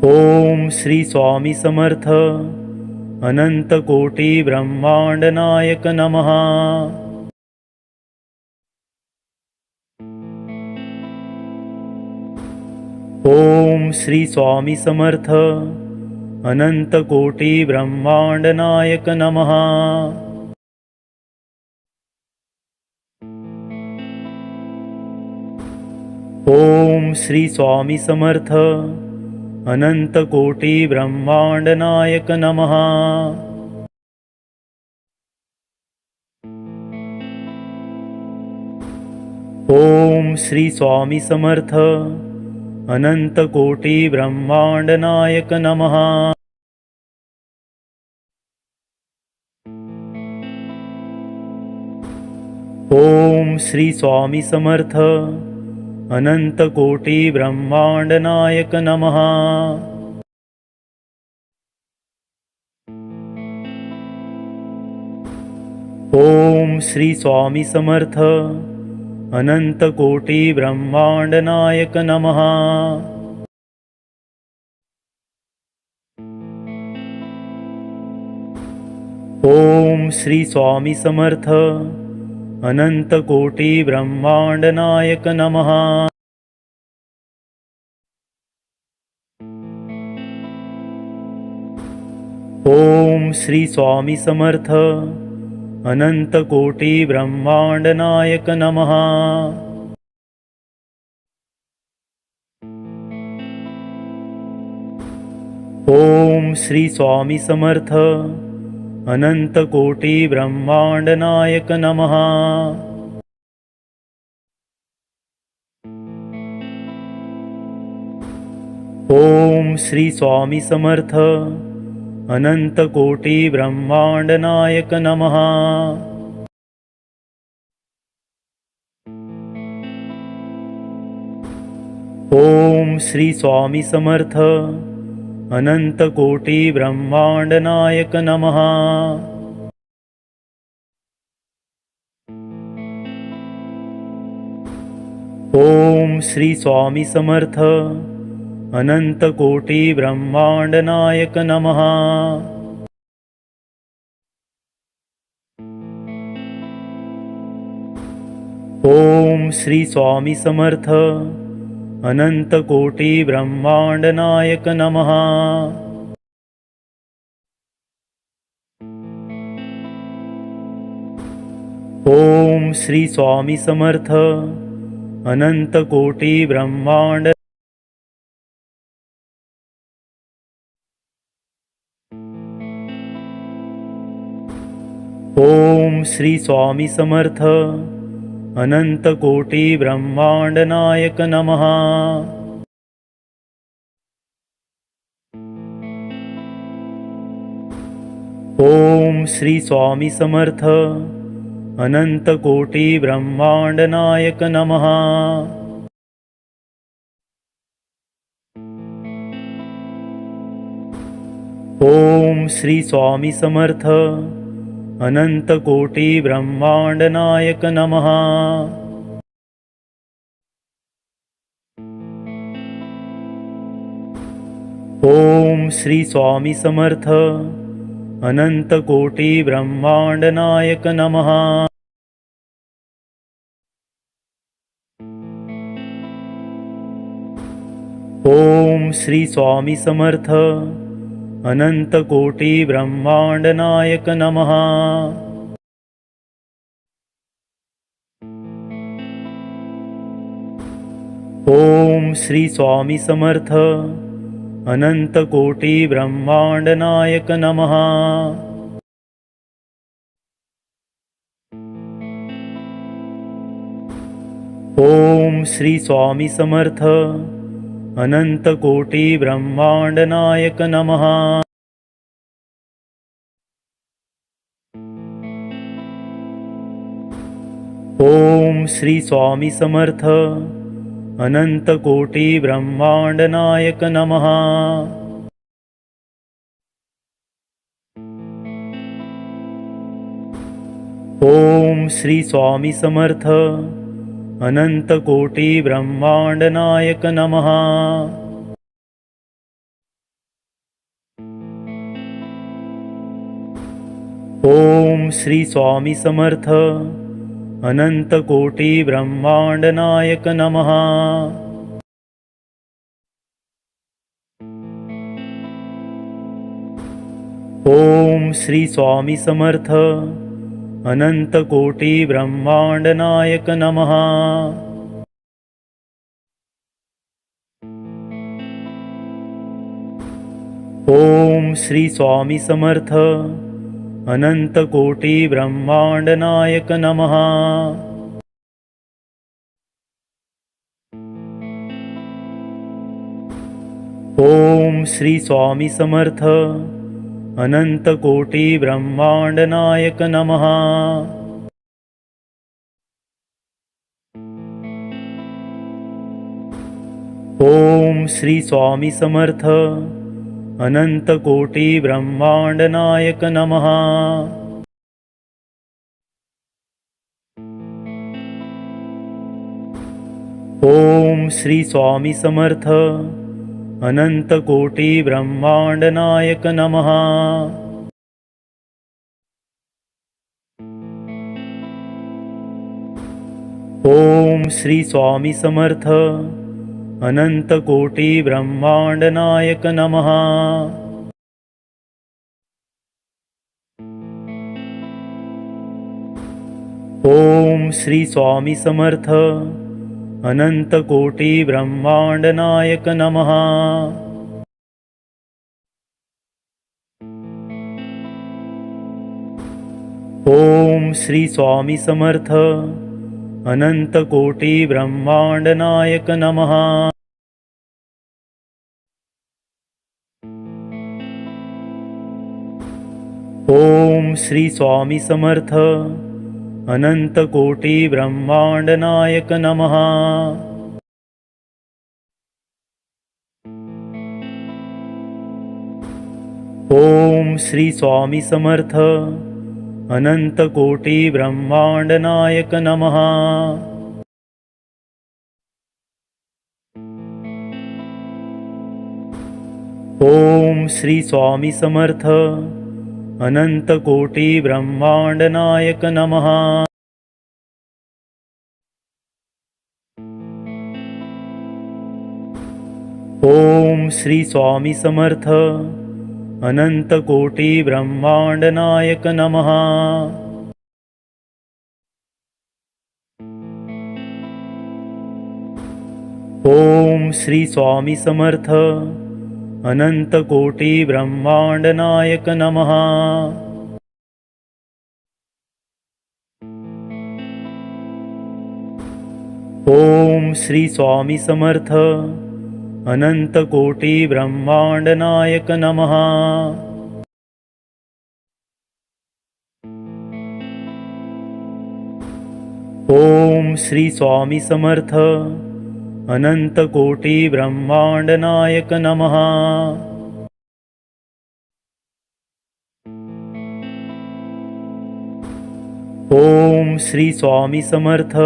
ओम श्री स्वामी समर्थ अनंत कोटी ब्रह्मांड नायक नमः। ओम श्री स्वामी समर्थ अनंत कोटी ब्रह्मांड नायक नमः। ओम श्री स्वामी समर्थ अनंत कोटी ब्रह्मांड नायक नमः। ओम श्री स्वामी समर्थ अनंत कोटी ब्रह्मांड नायक नमः। ओम श्री स्वामी समर्थ अनंत कोटी ब्रह्मांड नायक नमः। ओम श्री स्वामी समर्थ अनंत कोटी ब्रह्मांड नायक नमः। ओम श्री स्वामी समर्थ अनंत कोटी ब्रह्मांड नायक नमः। ओम श्री स्वामी समर्थ अनंत कोटी ब्रह्मांड नायक नमः। ओम श्री स्वामी समर्थ अनंत कोटी ब्रह्मांड नायक नमः। ओम श्री स्वामी समर्थ अनंत कोटी ब्रह्मांड नायक नमः। ओम श्री स्वामी समर्थ अनंत कोटी ब्रह्मांड नायक नमः। ओम श्री स्वामी समर्थ अनंत कोटी ब्रह्मांड नायक नमः। ओम श्री स्वामी समर्थ अनंत कोटी ब्रह्मांड नायक नमः। ओम श्री स्वामी समर्थ अनंत कोटी ब्रह्मांड। ओम श्री स्वामी समर्थ अनंत कोटी ब्रह्मांड नायक नमः। ओम श्री स्वामी समर्थ अनंत कोटी ब्रह्मांड नायक नमः। ओम श्री स्वामी समर्थ अनंत कोटी ब्रह्मांड नायक नमः। ओम श्री स्वामी समर्थ अनंत कोटी ब्रह्मांड नायक नमः। ओम श्री स्वामी समर्थ अनंत कोटी ब्रह्मांड नायक नमः। ओम श्री स्वामी समर्थ अनंत कोटी ब्रह्मांड नायक नमः। ओम श्री स्वामी समर्थ अनंत कोटी ब्रह्मांड नायक नमः। ओम श्री स्वामी समर्थ अनंत कोटी ब्रह्मांड नायक नमः। ओम श्री स्वामी समर्थ अनंत कोटी ब्रह्मांड नायक नमः। ओम श्री स्वामी समर्थ अनंत कोटी ब्रह्मांड नायक नमः। ओम श्री स्वामी समर्थ अनंत कोटी ब्रह्मांड नायक नमः। ओम श्री स्वामी समर्थ अनंत कोटी ब्रह्मांड नायक नमः। ओम श्री स्वामी समर्थ अनंत कोटी ब्रह्मांड नायक नमः। ओम श्री स्वामी समर्थ अनंत कोटी ब्रह्मांड नायक नमः। ओम श्री स्वामी समर्थ अनंत कोटी ब्रह्मांड नायक नमः। ओम श्री स्वामी समर्थ अनंत कोटी ब्रह्मांड नायक नमः। ओम श्री स्वामी समर्थ अनंत कोटी ब्रह्मांड नायक नमः। ओम श्री स्वामी समर्थ अनंत कोटी ब्रह्मांड नायक नमः। ओम श्री स्वामी समर्थ अनंत कोटी ब्रह्मांड नायक नमः। ओम श्री स्वामी समर्थ अनंत कोटी ब्रह्मांड नायक नमः। ओम श्री स्वामी समर्थ अनंत कोटी ब्रह्मांड नायक नमः। ओम श्री स्वामी समर्थ अनंत कोटी ब्रह्मांड नायक नमः। ओम श्री स्वामी समर्थ अनंत कोटी ब्रह्मांड नायक नमः। ओम श्री स्वामी समर्थ अनंत कोटी ब्रह्मांड नायक नमः। ओम श्री स्वामी समर्थ अनंत कोटी ब्रह्मांड नायक नमः। ओम श्री स्वामी समर्थ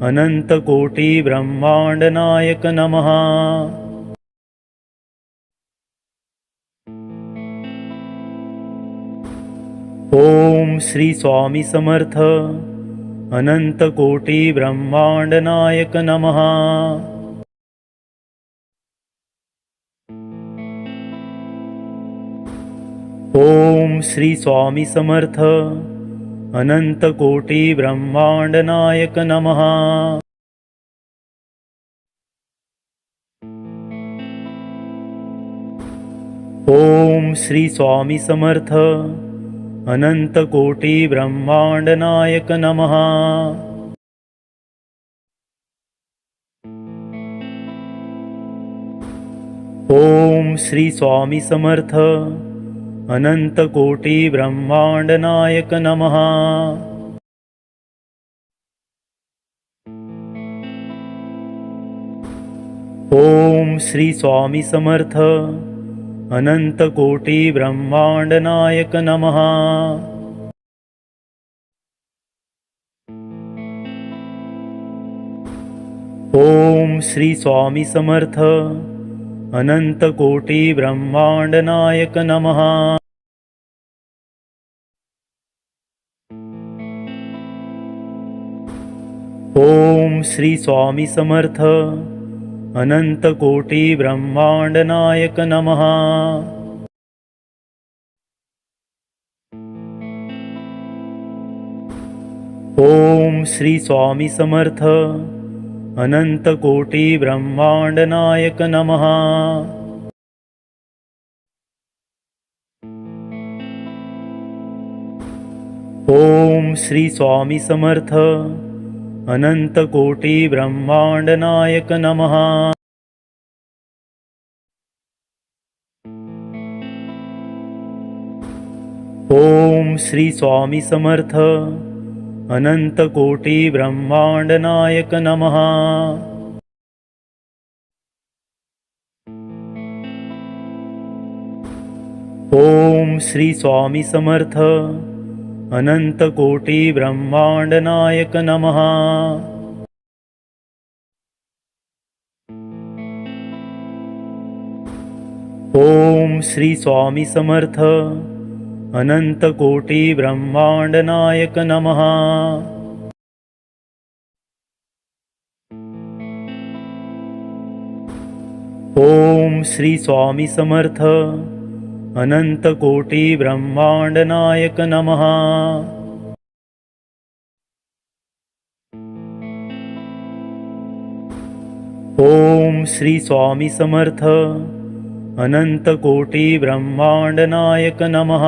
अनंत कोटी ब्रह्मांड नायक नमः। ओम श्री स्वामी समर्थ अनंत कोटी ब्रह्मांड नायक नमः। ओम श्री स्वामी समर्थ अनंत कोटी ब्रह्मांड नायक नमः। ओम श्री स्वामी समर्थ अनंत कोटी ब्रह्मांड नायक नमः। ओम श्री स्वामी समर्थ अनंत कोटी ब्रह्मांड नायक नमः। ओम श्री स्वामी समर्थ अनंत कोटी ब्रह्मांड नायक नमः। ओम श्री स्वामी समर्थ अनंत कोटी ब्रह्मांड नायक नमः। ओम श्री स्वामी समर्थ अनंत कोटी ब्रह्मांड नायक नमः। ओम श्री स्वामी समर्थ अनंत कोटी ब्रह्मांड नायक नमः। ओम श्री स्वामी समर्थ अनंत कोटी ब्रह्मांड नायक नमः। ओम श्री स्वामी समर्थ अनंत कोटी ब्रह्मांड नायक नमः। ओम श्री स्वामी समर्थ अनंत कोटी ब्रह्मांड नायक नमः। ओम श्री स्वामी समर्थ अनंत कोटी ब्रह्मांड नायक नमः। ओम श्री स्वामी समर्थ अनंत कोटी ब्रह्मांड नायक नमः। ओम श्री स्वामी समर्थ अनंत कोटी ब्रह्मांड नायक नमः।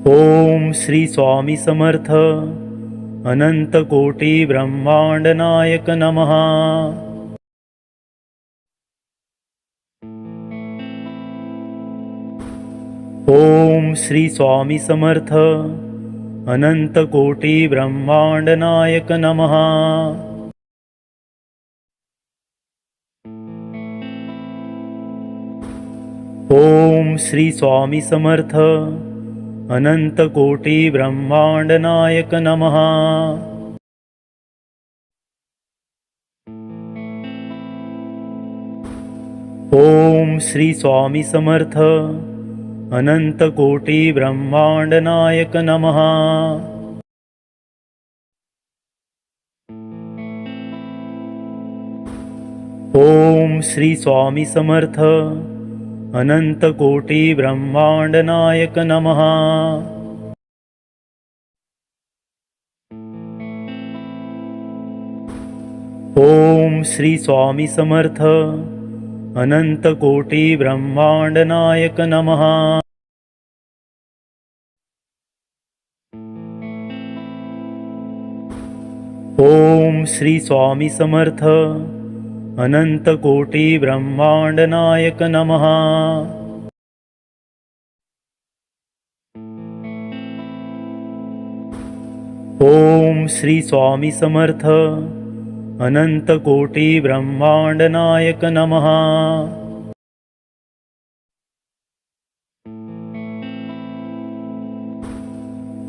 ओम श्री स्वामी समर्थ अनंत कोटी ब्रह्मांड नायक नमः। ओम श्री स्वामी समर्थ अनंत कोटी ब्रह्मांड नायक नमः। ओम श्री स्वामी समर्थ अनंत कोटी ब्रह्मांड नायक नमः। ओम श्री स्वामी समर्थ अनंत कोटी ब्रह्मांड नायक नमः। ओम श्री स्वामी समर्थ अनंत कोटी ब्रह्मांड नायक नमः। ओम श्री स्वामी समर्थ अनंत कोटी ब्रह्मांड नायक नमः। ओम श्री स्वामी समर्थ अनंत कोटी ब्रह्मांड नायक नमः। ओम श्री स्वामी समर्थ अनंत कोटी ब्रह्मांड नायक नमः।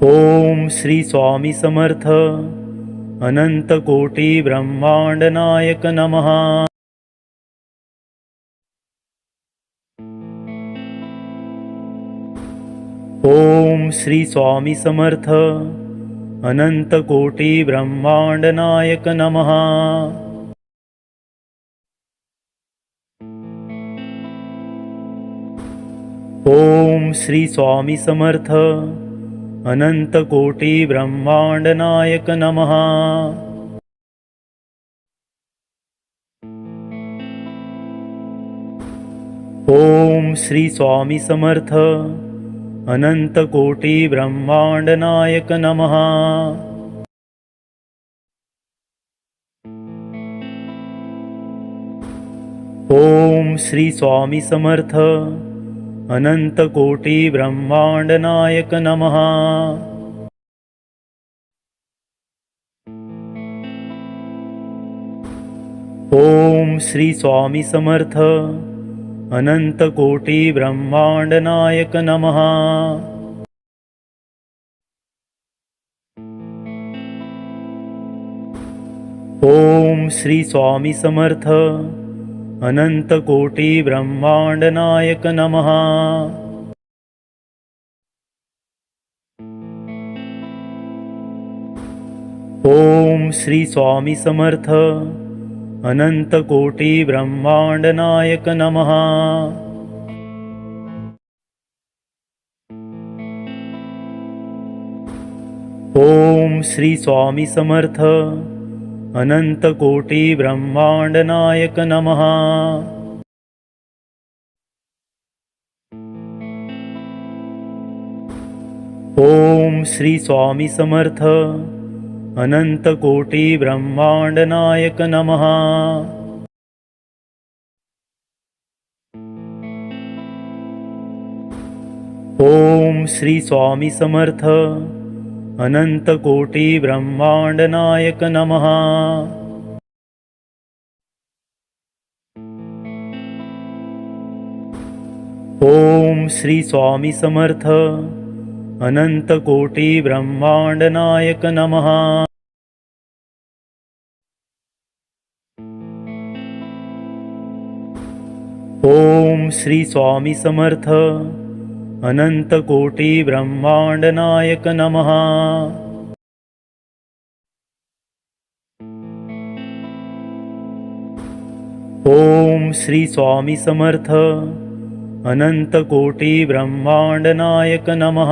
ओम श्री स्वामी समर्थ अनंत कोटी ब्रह्मांड नायक नमः। ओम श्री स्वामी समर्थ अनंत कोटी ब्रह्मांड नायक नमः। ओम श्री स्वामी समर्थ अनंत कोटी ब्रह्मांड नायक नमः। ओम श्री स्वामी समर्थ अनंत कोटी ब्रह्मांड नायक नमः। ओम श्री स्वामी समर्थ अनंत कोटी ब्रह्मांड नायक नमः। ओम श्री स्वामी समर्थ अनंत कोटी ब्रह्मांड नायक नमः। ओम श्री स्वामी समर्थ अनंत कोटी ब्रह्मांड नायक नमः। ओम श्री स्वामी समर्थ अनंत कोटी ब्रह्मांड नायक नमः। ओम श्री स्वामी समर्थ अनंत कोटी ब्रह्मांड नायक नमः। ओम श्री स्वामी समर्थ अनंत कोटी ब्रह्मांड नायक नमः। ओम श्री स्वामी समर्थ अनंत कोटी ब्रह्मांड नायक नमः। ओम श्री स्वामी समर्थ अनंत कोटी ब्रह्मांड नायक नमः। ओम श्री स्वामी समर्थ अनंत कोटी ब्रह्मांड नायक नमः। ओम श्री स्वामी समर्थ अनंत कोटी ब्रह्मांड नायक नमः।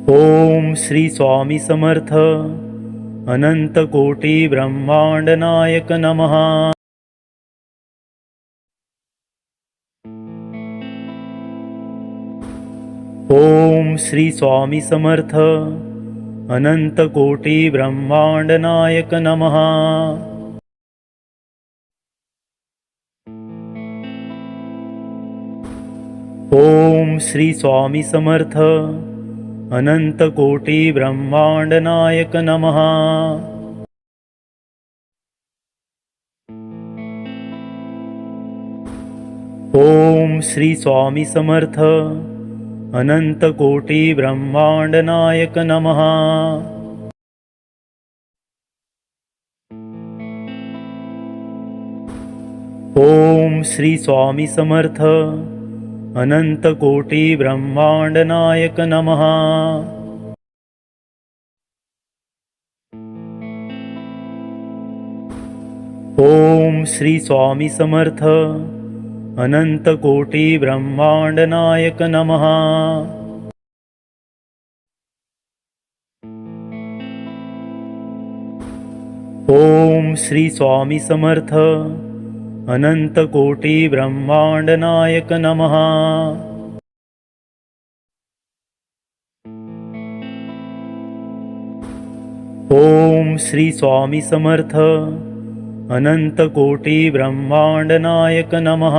ओम श्री स्वामी समर्थ अनंत कोटी ब्रह्मांड नायक नमः। ओम श्री स्वामी समर्थ अनंत कोटी ब्रह्मांड नायक नमः। ओम श्री स्वामी समर्थ अनंत कोटी ब्रह्मांड नायक नमः। ओम श्री स्वामी समर्थ अनंत कोटी ब्रह्मांड नायक नमः। ओम श्री स्वामी समर्थ अनंत कोटी ब्रह्मांड नायक नमः। ओम श्री स्वामी समर्थ अनंत कोटी ब्रह्मांड नायक नमः। ओम श्री स्वामी समर्थ अनंत कोटी ब्रह्मांड नायक नमः। ओम श्री स्वामी समर्थ अनंत कोटी ब्रह्मांड नायक नमः।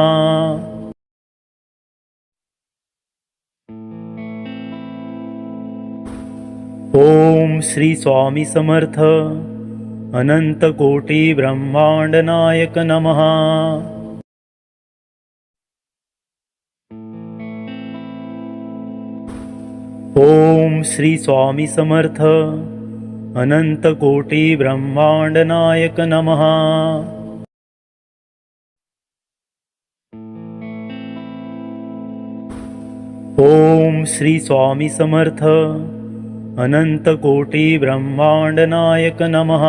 ओम श्री स्वामी समर्थ अनंत कोटी ब्रह्मांड नायक नमः। ओम श्री स्वामी समर्थ अनंत कोटी ब्रह्मांड नायक नमः। ओम श्री स्वामी समर्थ अनंत कोटी ब्रह्मांड नायक नमः।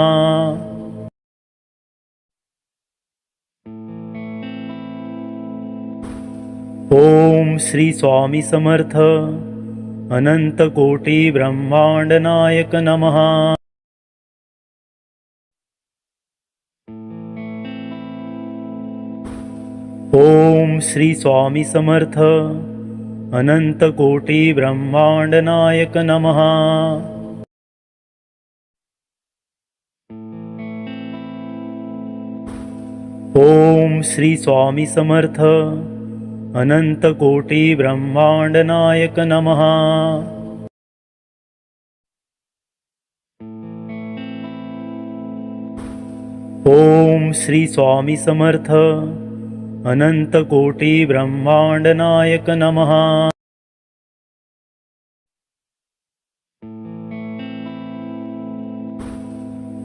ओम श्री स्वामी समर्थ अनंत कोटी ब्रह्मांड नायक नमः। ओम श्री स्वामी समर्थ अनंत कोटी ब्रह्मांड नायक नमः। ओम श्री स्वामी समर्थ अनंत कोटी ब्रह्मांड नायक नमः। ओम श्री स्वामी समर्थ अनंत कोटी ब्रह्मांड नायक नमः।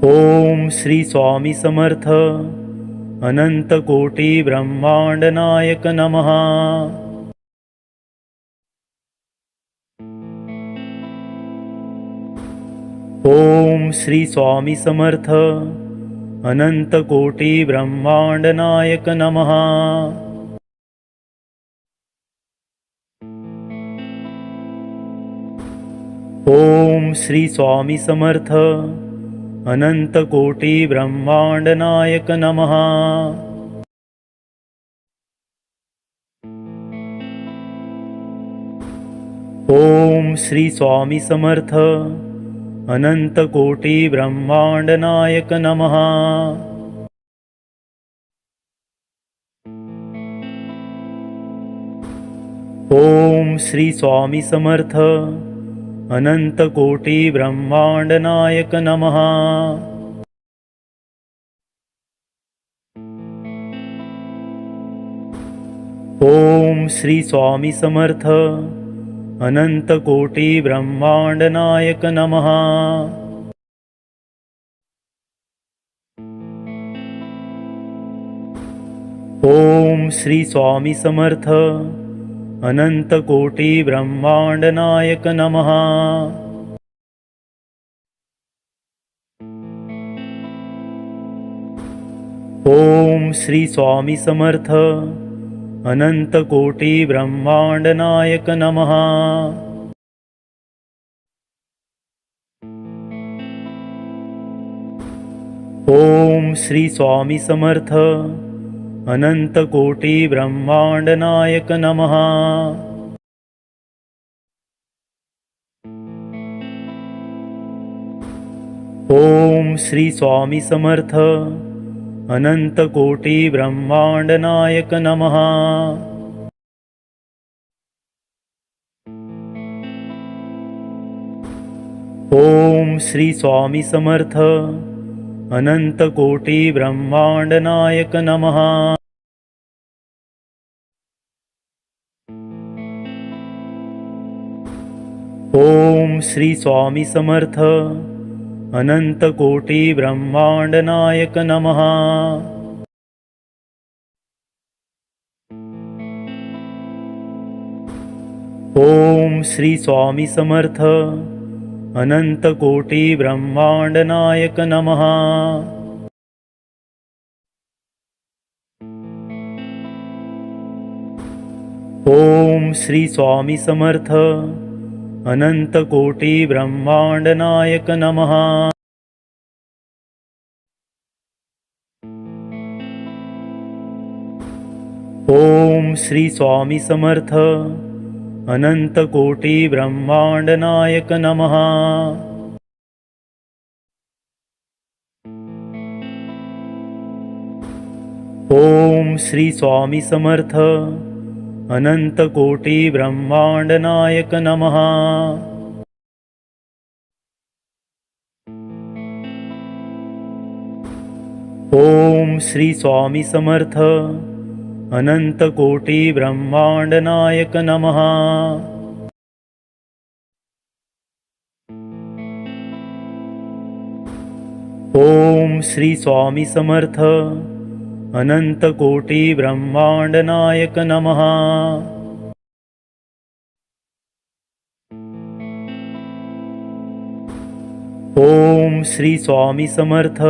ओम श्री स्वामी समर्थ अनंत कोटी ब्रह्मांड नायक नमः। ओम श्री स्वामी समर्थ अनंत कोटी ब्रह्मांड नायक नमः। ओम श्री स्वामी समर्थ अनंत कोटी ब्रह्मांड नायक नमः। ओम श्री स्वामी समर्थ अनंत कोटी ब्रह्मांड नायक नमः। ओम श्री स्वामी समर्थ अनंत कोटी ब्रह्मांड नायक नमः। ओम श्री स्वामी समर्थ अनंत कोटी ब्रह्मांड नायक नमः। ओम श्री स्वामी समर्थ अनंत कोटी ब्रह्मांड नायक नमः। ओम श्री स्वामी समर्थ अनंत कोटी ब्रह्मांड नायक नमः। ओम श्री स्वामी समर्थ अनंत कोटी ब्रह्मांड नायक नमः। ओम श्री स्वामी समर्थ अनंत कोटी ब्रह्मांड नायक नमः। ओम श्री स्वामी समर्थ अनंत कोटी ब्रह्मांड नायक नमः। ओम श्री स्वामी समर्थ अनंत कोटी ब्रह्मांड नायक नमः। ओम श्री स्वामी समर्थ अनंत कोटी ब्रह्मांड नायक नमः। ओम श्री स्वामी समर्थ अनंत कोटी ब्रह्मांड नायक नमः। ओम श्री स्वामी समर्थ अनंत कोटी ब्रह्मांड नायक नमः। ओम श्री स्वामी समर्थ अनंत कोटी ब्रह्मांड नायक नमः। ओम श्री स्वामी समर्थ अनंत कोटी ब्रह्मांड नायक नमः। ओम श्री स्वामी समर्थ अनंत कोटी ब्रह्मांड नायक नमः। ओम श्री स्वामी समर्थ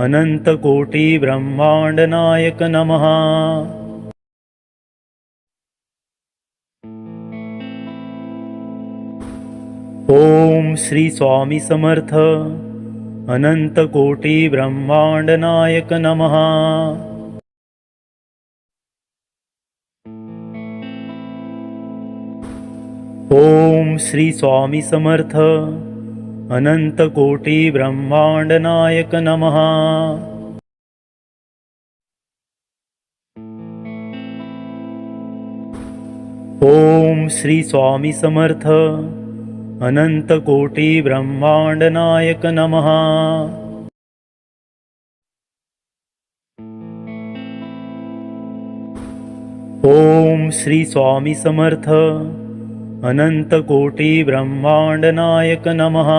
अनंत कोटी ब्रह्मांड नायक नमः। ओम श्री स्वामी समर्थ अनंत कोटी ब्रह्मांड नायक नमः। ओम श्री स्वामी समर्थ अनंत कोटी ब्रह्मांड नायक नमः। ओम श्री स्वामी समर्थ अनंत कोटी ब्रह्मांड नायक नमः। ओम श्री स्वामी समर्थ अनंत कोटी ब्रह्मांड नायक नमः।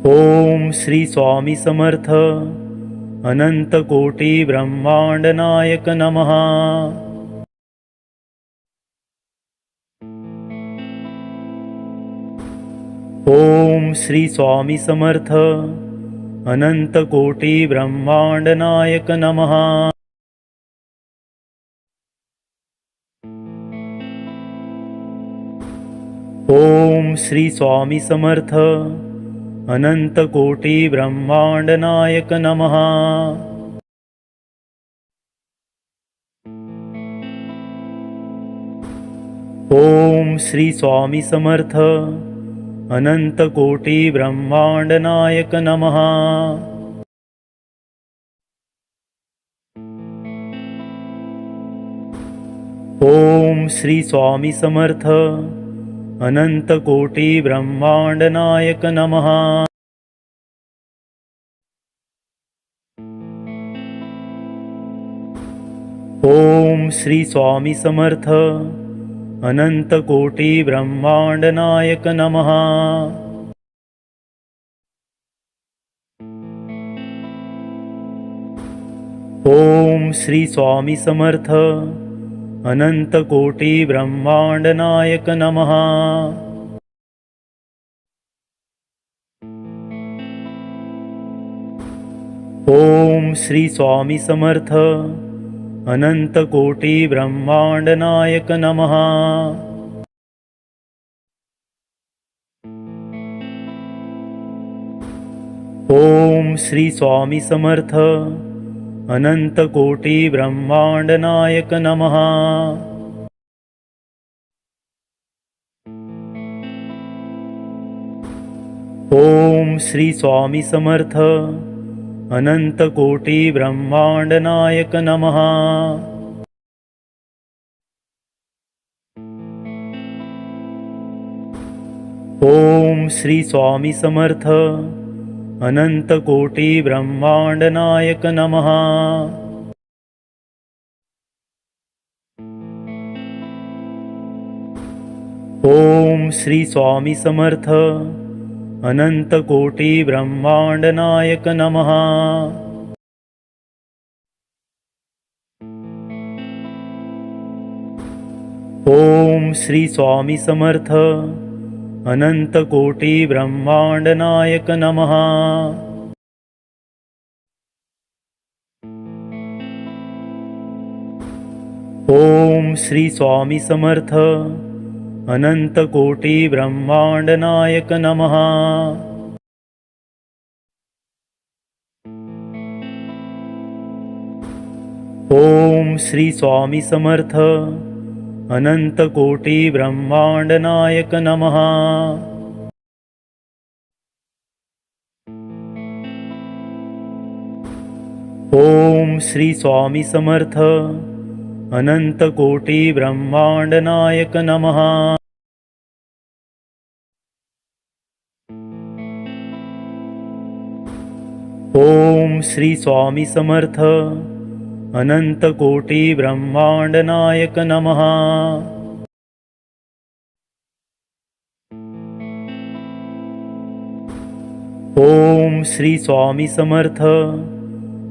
ओम श्री स्वामी समर्थ अनंत कोटी ब्रह्मांड नायक नमः। ओम श्री स्वामी समर्थ अनंत कोटी ब्रह्मांड नायक नमः। ओम श्री स्वामी समर्थ अनंत कोटी ब्रह्मांड नायक नमः। ओम श्री स्वामी समर्थ अनंत कोटी ब्रह्मांड नायक नमः। ओम श्री स्वामी समर्थ अनंत कोटी ब्रह्मांड नायक नमः। ओम श्री स्वामी समर्थ अनंत कोटी ब्रह्मांड नायक नमः। ओम श्री स्वामी समर्थ अनंत कोटी ब्रह्मांड नायक नमः। ओम श्री स्वामी समर्थ अनंत कोटी ब्रह्मांड नायक नमः। ओम श्री स्वामी समर्थ अनंत कोटी ब्रह्मांड नायक नमः। ओम श्री स्वामी समर्थ अनंत कोटी ब्रह्मांड नायक नमः। ओम श्री स्वामी समर्थ अनंत कोटी ब्रह्मांड नायक नमः। ओम श्री स्वामी समर्थ अनंत कोटी ब्रह्मांड नायक नमः। ओम श्री स्वामी समर्थ अनंत कोटी ब्रह्मांड नायक नमः। ओम श्री स्वामी समर्थ अनंत कोटी ब्रह्मांड नायक नमः। ओम श्री स्वामी समर्थ अनंत कोटी ब्रह्मांड नायक नमः। ओम श्री स्वामी समर्थ अनंत कोटी ब्रह्मांड नायक नमः। ओम श्री स्वामी समर्थ अनंत कोटी ब्रह्मांड नायक नमः। ओम श्री स्वामी समर्थ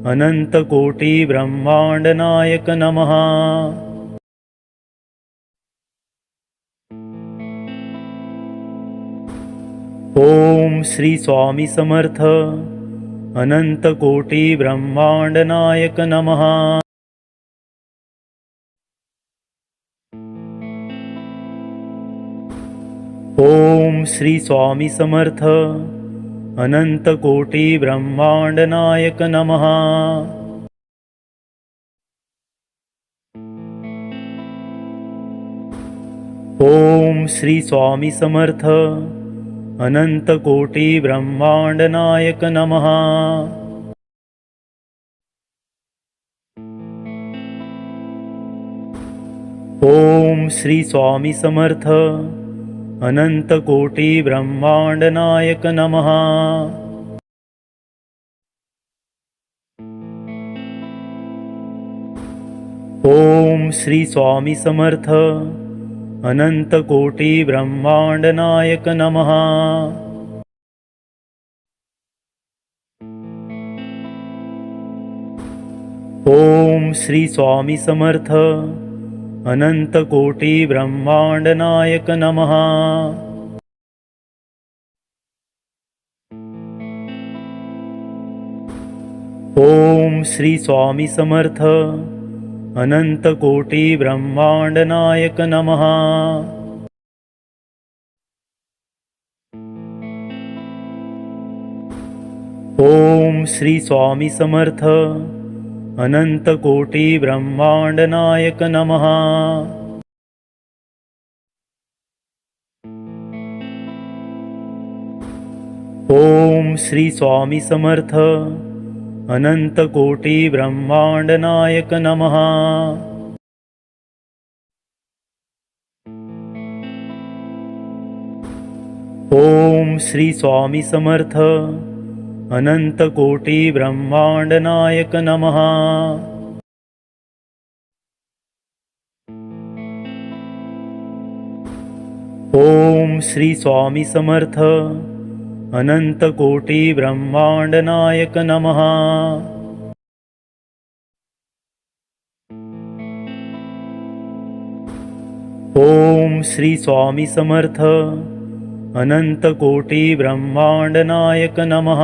अनंत कोटी ब्रह्मांड नायक नमः। ओम श्री स्वामी समर्थ अनंत कोटी ब्रह्मांड नायक नमः। ओम श्री स्वामी समर्थ अनंत कोटी ब्रह्मांड नायक नमः। ओम श्री स्वामी समर्थ अनंत कोटी ब्रह्मांड नायक नमः। ओम श्री स्वामी समर्थ अनंत कोटी ब्रह्मांड नायक नमः। ओम श्री स्वामी समर्थ अनंत कोटी ब्रह्मांड नायक नमः। ओम श्री स्वामी समर्थ अनंत कोटी ब्रह्मांड नायक नमः। ओम श्री स्वामी समर्थ अनंत कोटी ब्रह्मांड नायक नमः। ओम श्री स्वामी समर्थ अनंत कोटी ब्रह्मांड नायक नमः। ओम श्री स्वामी समर्थ अनंत कोटी ब्रह्मांड नायक नमः। ओम श्री स्वामी समर्थ अनंत कोटी ब्रह्मांड नायक नमः। ओम श्री स्वामी समर्थ अनंत कोटी ब्रह्मांड नायक नमः। ओम श्री स्वामी समर्थ अनंत कोटी ब्रह्मांड नायक नमः।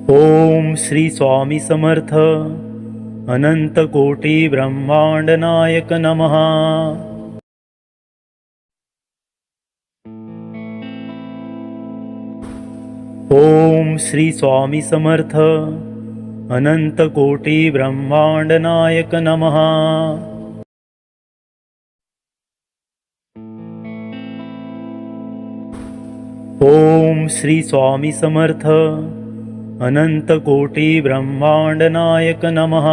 ओम श्री स्वामी समर्थ अनंत कोटी ब्रह्मांड नायक नमः। ओम श्री स्वामी समर्थ अनंत कोटी ब्रह्मांड नायक नमः। ओम श्री स्वामी समर्थ अनंत कोटी ब्रह्मांड नायक नमः।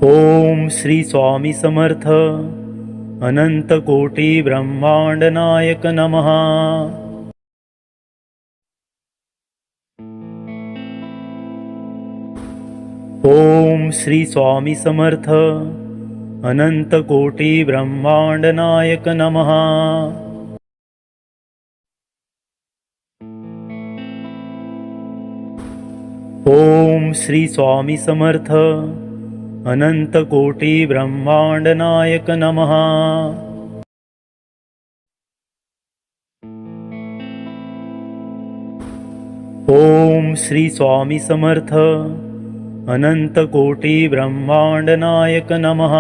ओम श्री स्वामी समर्थ अनंत कोटी ब्रह्मांड नायक नमः। ओम श्री स्वामी समर्थ अनंत कोटी ब्रह्मांड नायक नमः। ओम श्री स्वामी समर्थ अनंत कोटी ब्रह्मांड नायक नमः। ओम श्री स्वामी समर्थ अनंत कोटी ब्रह्मांड नायक नमः।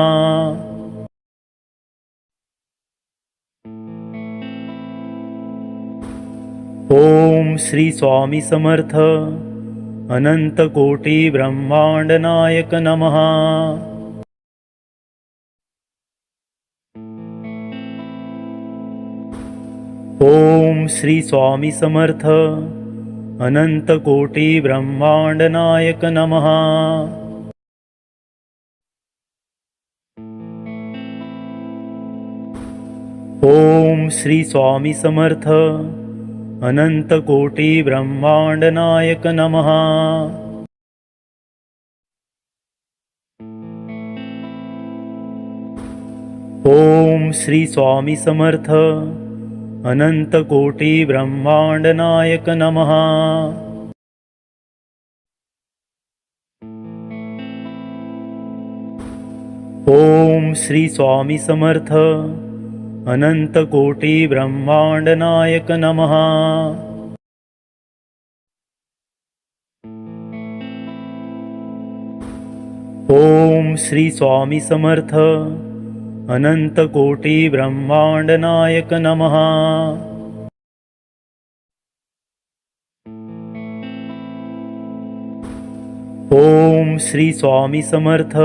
ओम श्री स्वामी समर्थ अनंत कोटी ब्रह्मांड नायक नमः। ओम श्री स्वामी समर्थ अनंत कोटी ब्रह्मांड नायक नमः। ओम श्री स्वामी समर्थ अनंत कोटी ब्रह्मांड नायक नमः। ओम श्री स्वामी समर्थ अनंत कोटी ब्रह्मांड नायक नमः। ओम श्री स्वामी समर्थ अनंत कोटी ब्रह्मांड नायक नमः। ओम श्री स्वामी समर्थ अनंत कोटी ब्रह्मांड नायक नमः। ओम श्री स्वामी समर्थ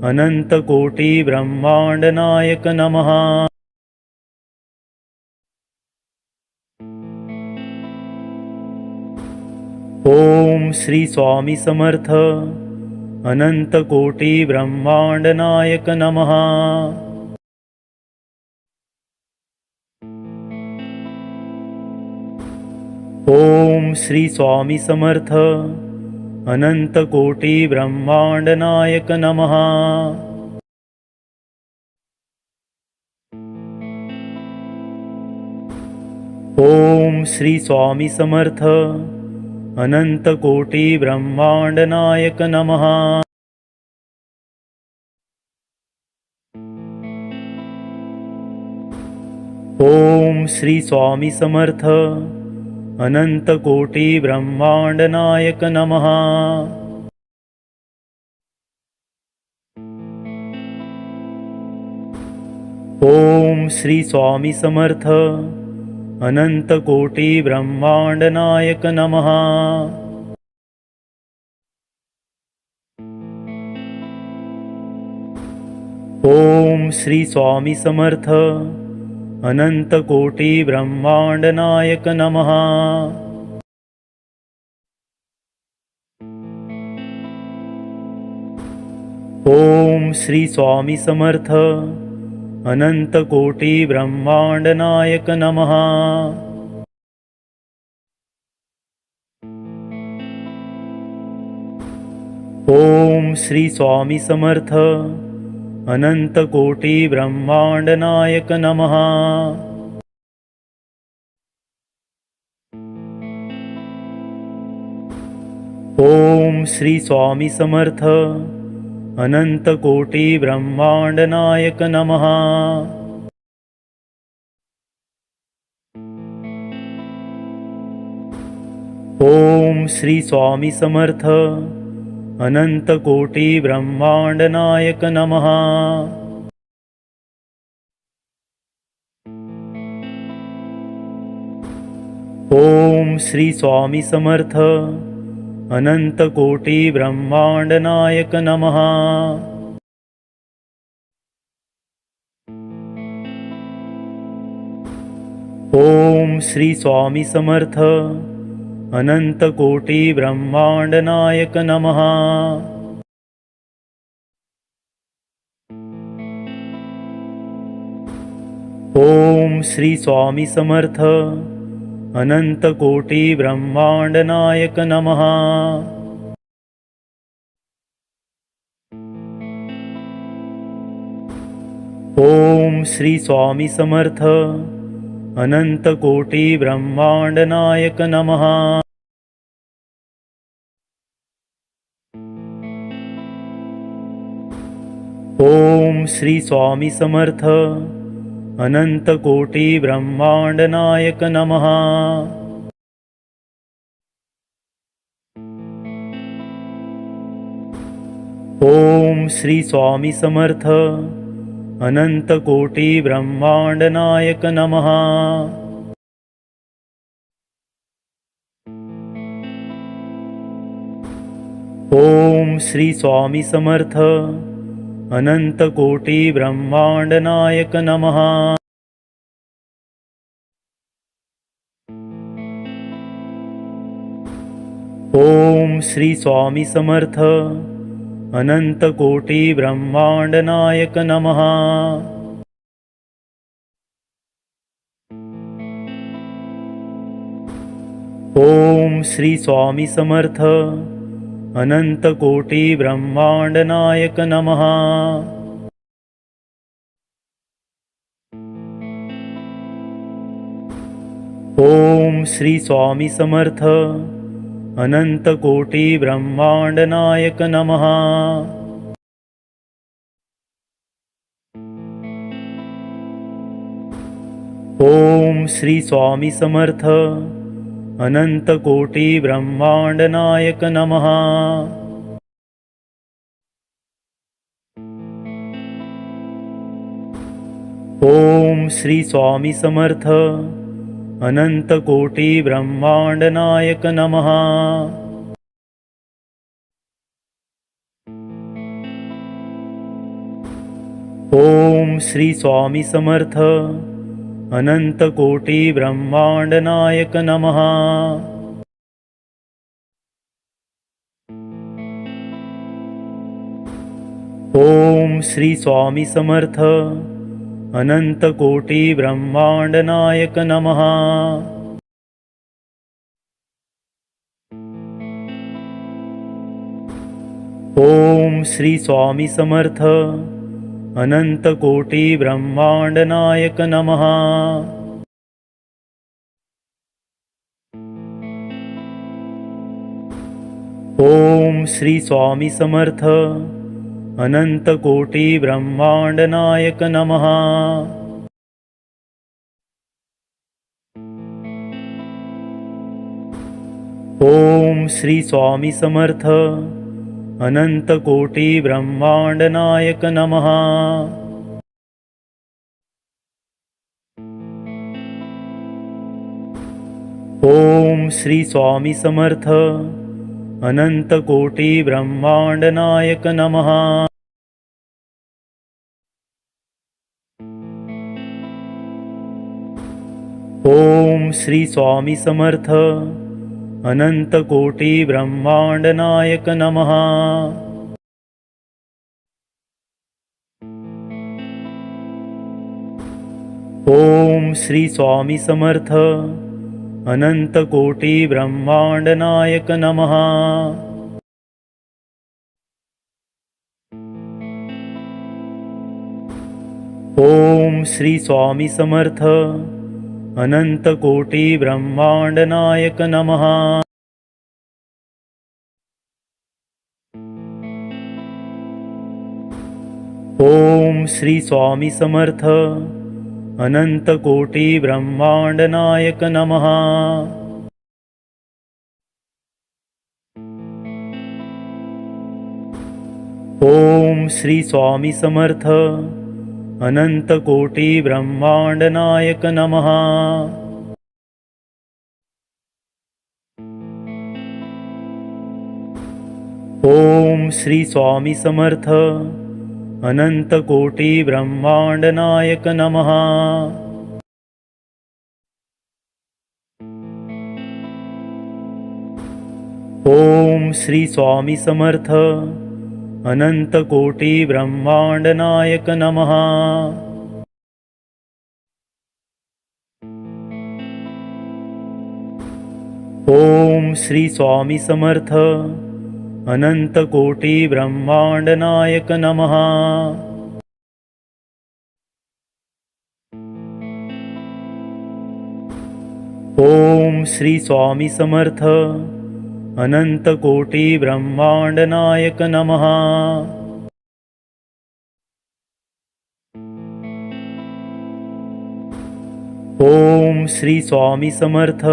अनंत कोटी ब्रह्मांड नायक नमः। ओम श्री स्वामी समर्थ अनंत कोटी ब्रह्मांड नायक नमः। ओम श्री स्वामी समर्थ अनंत कोटी ब्रह्मांड नायक नमः। ओम श्री स्वामी समर्थ अनंत कोटी ब्रह्मांड नायक नमः। ओम श्री स्वामी समर्थ अनंत कोटी ब्रह्मांड नायक नमः। ओम श्री स्वामी समर्थ अनंत कोटी ब्रह्मांड नायक नमः। ओम श्री स्वामी समर्थ अनंत कोटी ब्रह्मांड नायक नमः। ओम श्री स्वामी समर्थ अनंत कोटी ब्रह्मांड नायक नमः। ओम श्री स्वामी समर्थ अनंत कोटी ब्रह्मांड नायक नमः। ओम श्री स्वामी समर्थ अनंत कोटी ब्रह्मांड नायक नमः। ओम श्री स्वामी समर्थ अनंत कोटी ब्रह्मांड नायक नमः। ओम श्री स्वामी समर्थ अनंत कोटी ब्रह्मांड नायक नमः। ओम श्री स्वामी समर्थ अनंत कोटी ब्रह्मांड नायक नमः। ओम श्री स्वामी समर्थ अनंत कोटी ब्रह्मांड नायक नमः। ओम श्री स्वामी समर्थ अनंत कोटी ब्रह्मांड नायक नमः। ओम श्री स्वामी समर्थ अनंत कोटी ब्रह्मांड नायक नमः। ओम श्री स्वामी समर्थ अनंत कोटी ब्रह्मांड नायक नमः। ओम श्री स्वामी समर्थ अनंत कोटी ब्रह्मांड नायक नमः। ओम श्री स्वामी समर्थ अनंत कोटी ब्रह्मांड नायक नमः। ओम श्री स्वामी समर्थ अनंत कोटी ब्रह्मांड नायक नमः। ओम श्री स्वामी समर्थ अनंत कोटी ब्रह्मांड नायक नमः। ओम श्री स्वामी समर्थ अनंत कोटी ब्रह्मांड नायक नमः। ओम श्री स्वामी समर्थ अनंत कोटी ब्रह्मांड नायक नमः। ओम श्री स्वामी समर्थ अनंत कोटी ब्रह्मांड नायक नमः। ओम श्री स्वामी समर्थ अनंत कोटी ब्रह्मांड नायक नमः। ओम श्री स्वामी समर्थ अनंत कोटी ब्रह्मांड नायक नमः। ओम श्री स्वामी समर्थ अनंत कोटी ब्रह्मांड नायक नमः। ओम श्री स्वामी समर्थ अनंत कोटी ब्रह्मांड नायक नमः। ओम श्री स्वामी समर्थ अनंत कोटी ब्रह्मांड नायक नमः। ओम श्री स्वामी समर्थ अनंत कोटी ब्रह्मांड नायक नमः। ओम श्री स्वामी समर्थ अनंत कोटी ब्रह्मांड नायक नमः। ओम श्री स्वामी समर्थ अनंत कोटी ब्रह्मांड नायक नमः। ओम श्री स्वामी समर्थ अनंत कोटी ब्रह्मांड नायक नमः। ओम श्री स्वामी समर्थ अनंत कोटी ब्रह्मांड नायक नमः। ओम श्री स्वामी समर्थ अनंत कोटी ब्रह्मांड नायक नमः। ओम श्री स्वामी समर्थ अनंत कोटी ब्रह्मांड नायक नमः। ओम श्री स्वामी समर्थ अनंत कोटी ब्रह्मांड नायक नमः। ओम श्री स्वामी समर्थ अनंत कोटी ब्रह्मांड नायक नमः। ओम श्री स्वामी समर्थ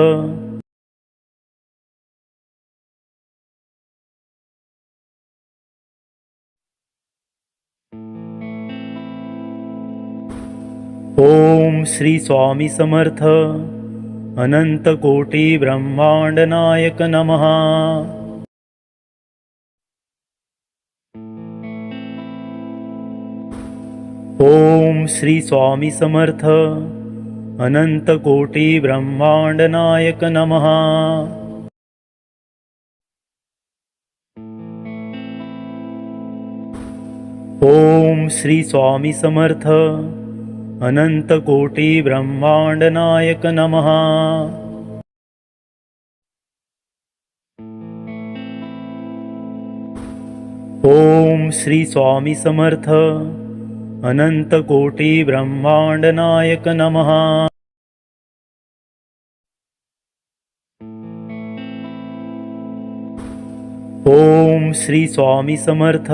ओम श्री स्वामी समर्थ अनंत कोटी ब्रह्मांड नायक नमः। ओम श्री स्वामी समर्थ अनंत कोटी ब्रह्मांड नायक नमः। ओम श्री स्वामी समर्थ अनंत कोटी ब्रह्मांड नायक नमः। ओम श्री स्वामी समर्थ अनंत कोटी ब्रह्मांड नायक नमः। ओम श्री स्वामी समर्थ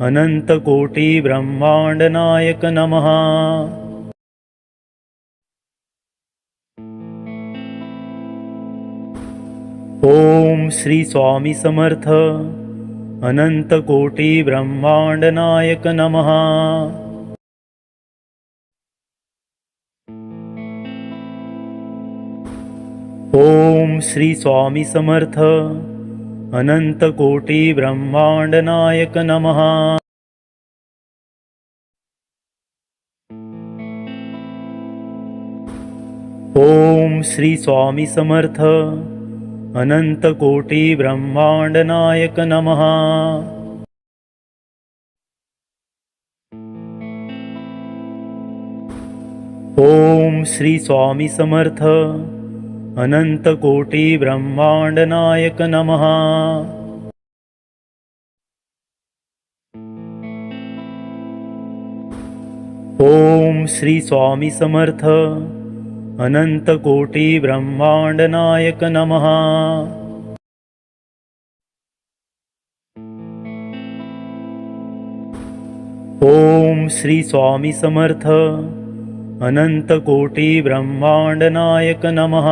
अनंत कोटी ब्रह्मांड नायक नमः। ओम श्री स्वामी समर्थ अनंत कोटी ब्रह्मांड नायक नमः। ओम श्री स्वामी समर्थ अनंत कोटी ब्रह्मांड नायक नमः। ओम श्री स्वामी समर्थ अनंत कोटी ब्रह्मांड नायक नमः। ओम श्री स्वामी समर्थ अनंत कोटी ब्रह्मांड नायक नमः। ओम श्री स्वामी समर्थ अनंत कोटी ब्रह्मांड नायक नमः। ओम श्री स्वामी समर्थ अनंत कोटी ब्रह्मांड नायक नमः।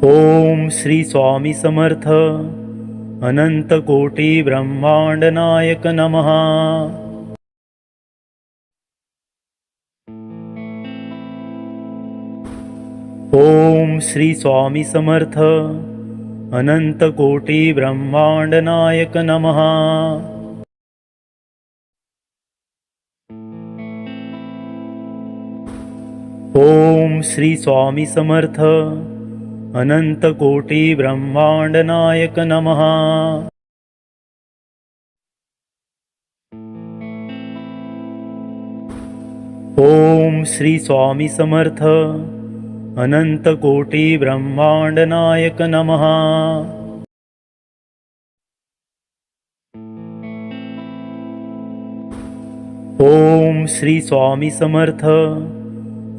ओम श्री स्वामी समर्थ अनंत कोटी ब्रह्मांड नायक नमः। ओम श्री स्वामी समर्थ अनंत कोटी ब्रह्मांड नायक नमः। ओम श्री स्वामी समर्थ अनंत कोटी ब्रह्मांड नायक नमः। ओम श्री स्वामी समर्थ अनंत कोटी ब्रह्मांड नायक नमः। ओम श्री स्वामी समर्थ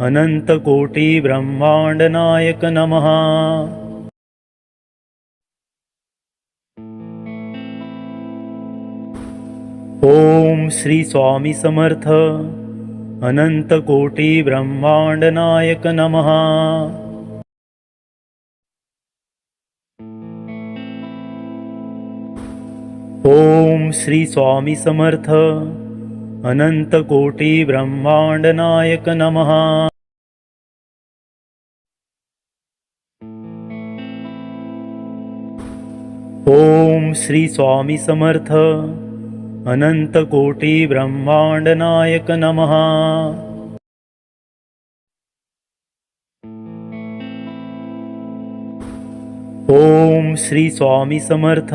अनंत कोटी ब्रह्मांड नायक नमः। ओम श्री स्वामी समर्थ अनंत कोटी ब्रह्मांड नायक नमः। ओम श्री स्वामी समर्थ अनंत कोटी ब्रह्मांड नायक नमः। ओम श्री स्वामी समर्थ अनंत कोटी ब्रह्मांड नायक नमः। ओम श्री स्वामी समर्थ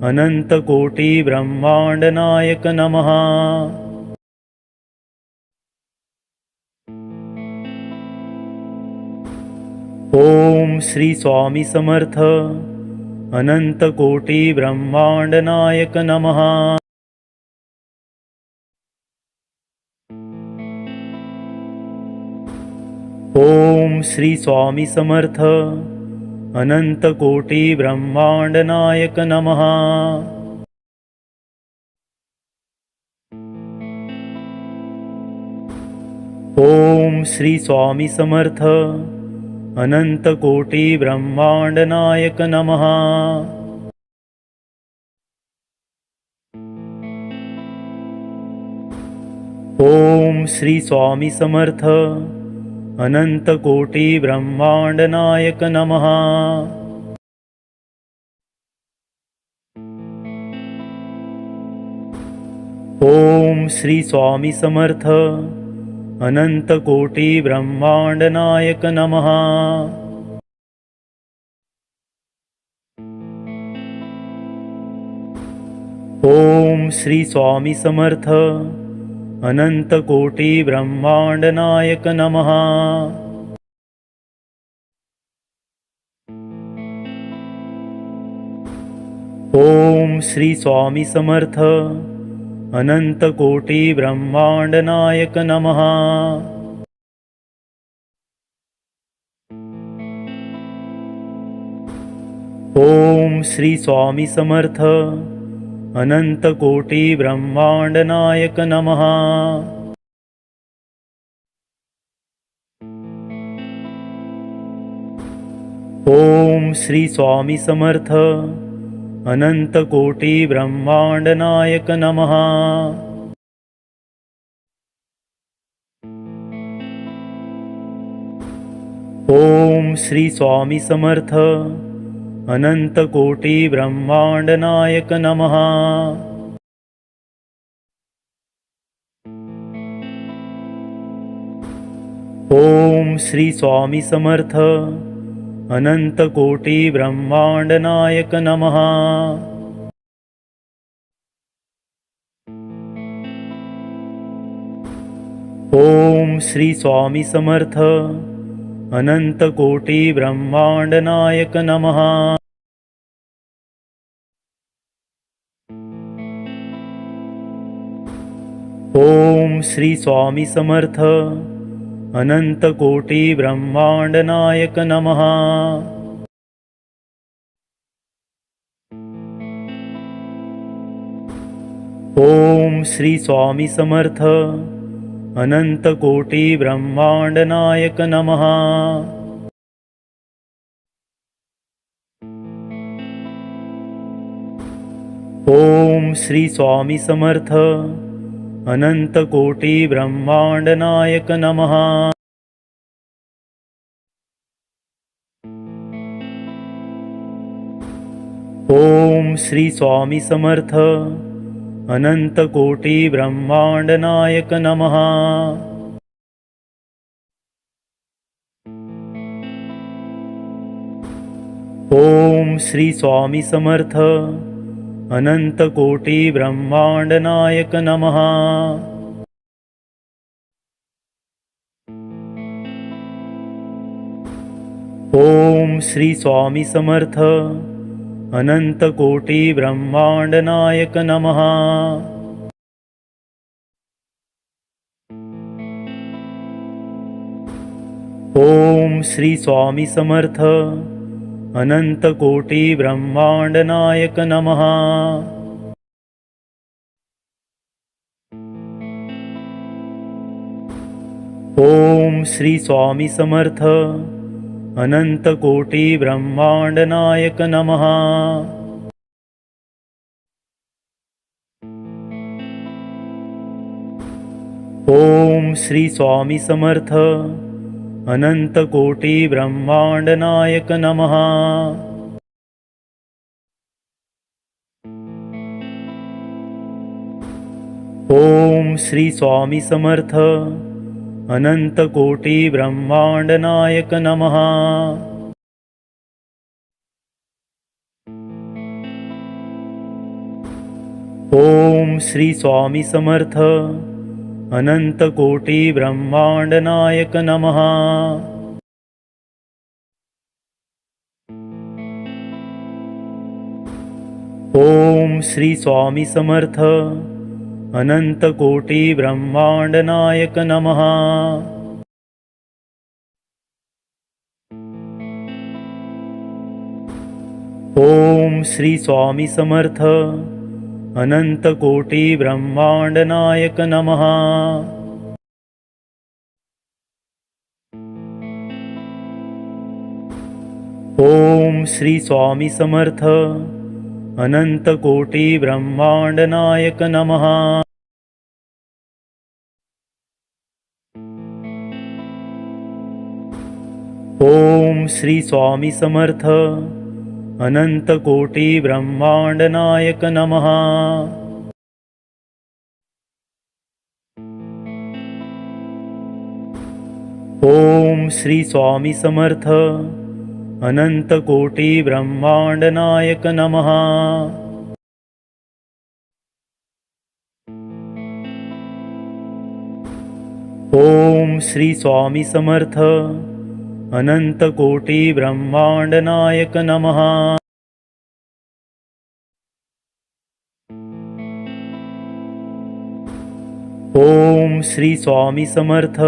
अनंत कोटी ब्रह्मांड नायक नमः। ओम श्री स्वामी समर्थ अनंत कोटी ब्रह्मांड नायक नमः। ओम श्री स्वामी समर्थ अनंत कोटी ब्रह्मांड नायक नमः। ओम श्री स्वामी समर्थ अनंत कोटी ब्रह्मांड नायक नमः। ओम श्री स्वामी समर्थ अनंत कोटी ब्रह्मांड नायक नमः। ओम श्री स्वामी समर्थ अनंत कोटी ब्रह्मांड नायक नमः। ओम श्री स्वामी समर्थ अनंत कोटी ब्रह्मांड नायक नमः। ओम श्री स्वामी समर्थ अनंत कोटी ब्रह्मांड नायक नमः। ओम श्री स्वामी समर्थ अनंत कोटी ब्रह्मांड नायक नमः। ओम श्री स्वामी समर्थ अनंत कोटी ब्रह्मांड नायक नमः। ओम श्री स्वामी समर्थ अनंत कोटी ब्रह्मांड नायक नमः। ओम श्री स्वामी समर्थ अनंत कोटी ब्रह्मांड नायक नमः। ओम श्री स्वामी समर्थ अनंत कोटी ब्रह्मांड नायक नमः। ओम श्री स्वामी समर्थ अनंत कोटी ब्रह्मांड नायक नमः। ओम श्री स्वामी समर्थ अनंत कोटी ब्रह्मांड नायक नमः। ओम श्री स्वामी समर्थ अनंत कोटी ब्रह्मांड नायक नमः। ओम श्री स्वामी समर्थ अनंत कोटी ब्रह्मांड नायक नमः। ओम श्री स्वामी समर्थ अनंत कोटी ब्रह्मांड नायक नमः। ओम श्री स्वामी समर्थ अनंत कोटी ब्रह्मांड नायक नमः। ओम श्री स्वामी समर्थ अनंत कोटी ब्रह्मांड नायक नमः। ओम श्री स्वामी समर्थ अनंत कोटी ब्रह्मांड नायक नमः। ओम श्री स्वामी समर्थ अनंत कोटी ब्रह्मांड नायक नमः। ओम श्री स्वामी समर्थ अनंत कोटी ब्रह्मांड नायक नमः। ओम श्री स्वामी समर्थ अनंत कोटी ब्रह्मांड नायक नमः। ओम श्री स्वामी समर्थ अनंत कोटी ब्रह्मांड नायक नमः। ओम श्री स्वामी समर्थ अनंत कोटी ब्रह्मांड नायक नमः। ओम श्री स्वामी समर्थ अनंत कोटी ब्रह्मांड नायक नमः। ओम श्री स्वामी समर्थ अनंत कोटी ब्रह्मांड नायक नमः। ओम श्री स्वामी समर्थ अनंत कोटी ब्रह्मांड नायक नमः। ओम श्री स्वामी समर्थ अनंत कोटी ब्रह्मांड नायक नमः। ओम श्री स्वामी समर्थ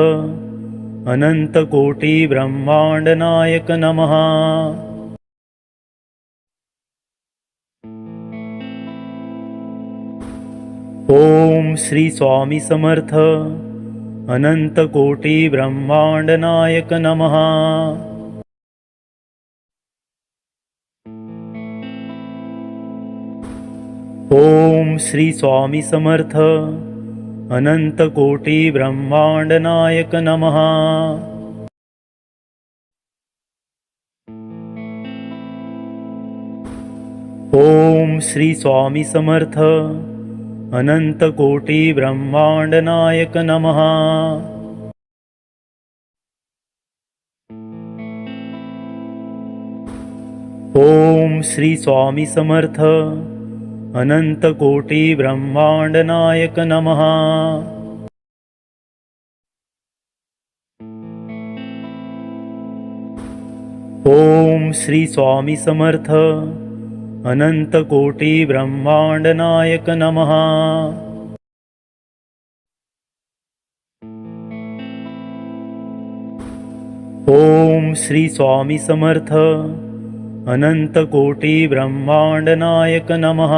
अनंत कोटी ब्रह्मांड नायक नमः। ओम श्री स्वामी समर्थ अनंत कोटी ब्रह्मांड नायक नमः। ओम श्री स्वामी समर्थ अनंत कोटी ब्रह्मांड नायक नमः। ओम श्री स्वामी समर्थ अनंत कोटी ब्रह्मांड नायक नमः। ओम श्री स्वामी समर्थ अनंत कोटी ब्रह्मांड नायक नमः। ओम श्री स्वामी समर्थ अनंत कोटी ब्रह्मांड नायक नमः। ओम श्री स्वामी समर्थ अनंत कोटी ब्रह्मांड नायक नमः।